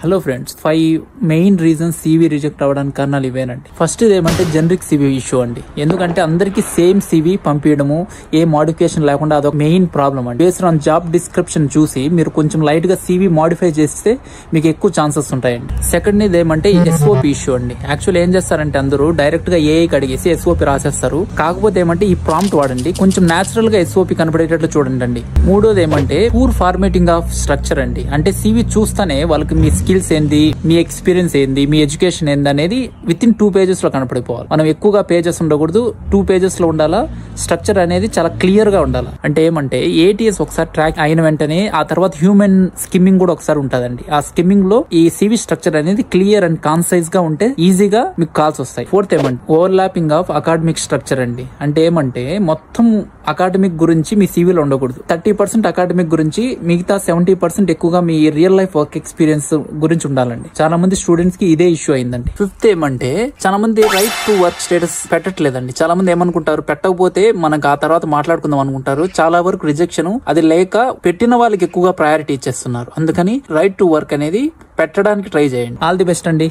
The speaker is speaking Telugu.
Hello friends 5 main reasons CV reject అవ్వడానికి కారణాలు ఇవేనండి. ఫస్ట్ ఏమంటే జనరిక్ సివి ఇష్యూ అండి. ఎందుకంటే అందరికి సేమ్ సివి పంపించడము ఏ మోడిఫికేషన్ లేకుండా అదొక మెయిన్ ప్రాబ్లం అండి. బేస్డ్ ఆన్ జాబ్ డిస్క్రిప్షన్ చూసి మీరు కొంచెం లైట్ గా సివి మోడిఫై చేస్తే మీకు ఎక్కువ ఛాన్సెస్ ఉంటాయండి. సెకండ్ ఏమంటే ఎస్ఓపి ఇష్యూ అండి. యాక్చువల్ ఏం చేస్తారంటే అందరూ డైరెక్ట్ గా ఏఐకి అడిగేసి ఎస్ఓపి రాసేస్తారు. కాకపోతే ఏమంటే ఈ ప్రాంప్ట్ వాడండి, కొంచెం నేచురల్ గా ఎస్ఓపి కనపడేటట్లు చూడండి. మూడోది ఏమంటే పూర్ ఫార్మేటింగ్ ఆఫ్ స్ట్రక్చర్ అండి. అంటే సివి చూస్తానే వాళ్ళకి మీ స్కిల్స్ ఏంది, మీ ఎక్స్పీరియన్స్ ఏంది, మీ ఎడ్యుకేషన్ ఏంది అనేది విత్ ఇన్ 2 pages లో కనపడిపోవాలి. మనం ఎక్కువగా పేజెస్ ఉండకూడదు, 2 pages లో ఉండాలా. స్ట్రక్చర్ అనేది చాలా క్లియర్ గా ఉండాలి. అంటే ఏమంటే ఏటీఎస్ ఒకసారి ట్రాక్ అయిన వెంటనే ఆ తర్వాత హ్యూమన్ స్కిమ్మింగ్ కూడా ఒకసారి ఉంటదండి. ఆ స్కిమ్మింగ్ లో ఈ సివి స్ట్రక్చర్ అనేది క్లియర్ అండ్ కాన్సైజ్ గా ఉంటే ఈజీగా మీకు కాల్స్ వస్తాయి. ఫోర్త్ ఏమంటే ఓవర్లాపింగ్ ఆఫ్ అకాడమిక్ స్ట్రక్చర్ అండి. అంటే ఏమంటే మొత్తం అకాడమిక్ గురించి మీ సివిలో ఉండకూడదు. 30% అకాడమిక్ గురించి, మిగతా 70% ఎక్కువగా మీ రియల్ లైఫ్ వర్క్ ఎక్స్పీరియన్స్ గురించి ఉండాలండి. చాలా మంది స్టూడెంట్స్ కి ఇదే ఇష్యూ అయిందండి. ఫిఫ్త్ ఏమంటే చాలా మంది రైట్ టు వర్క్ స్టేటస్ పెట్టట్లేదండి. చాలా మంది ఏమనుకుంటారు, పెట్టకపోతే మనకు ఆ తర్వాత మాట్లాడుకుందాం అనుకుంటారు. చాలా వరకు రిజెక్షన్ అది లేక పెట్టిన వాళ్ళకి ఎక్కువగా ప్రయారిటీ ఇచ్చేస్తున్నారు. అందుకని రైట్ టు వర్క్ అనేది పెట్టడానికి ట్రై చేయండి. ఆల్ ది బెస్ట్ అండి.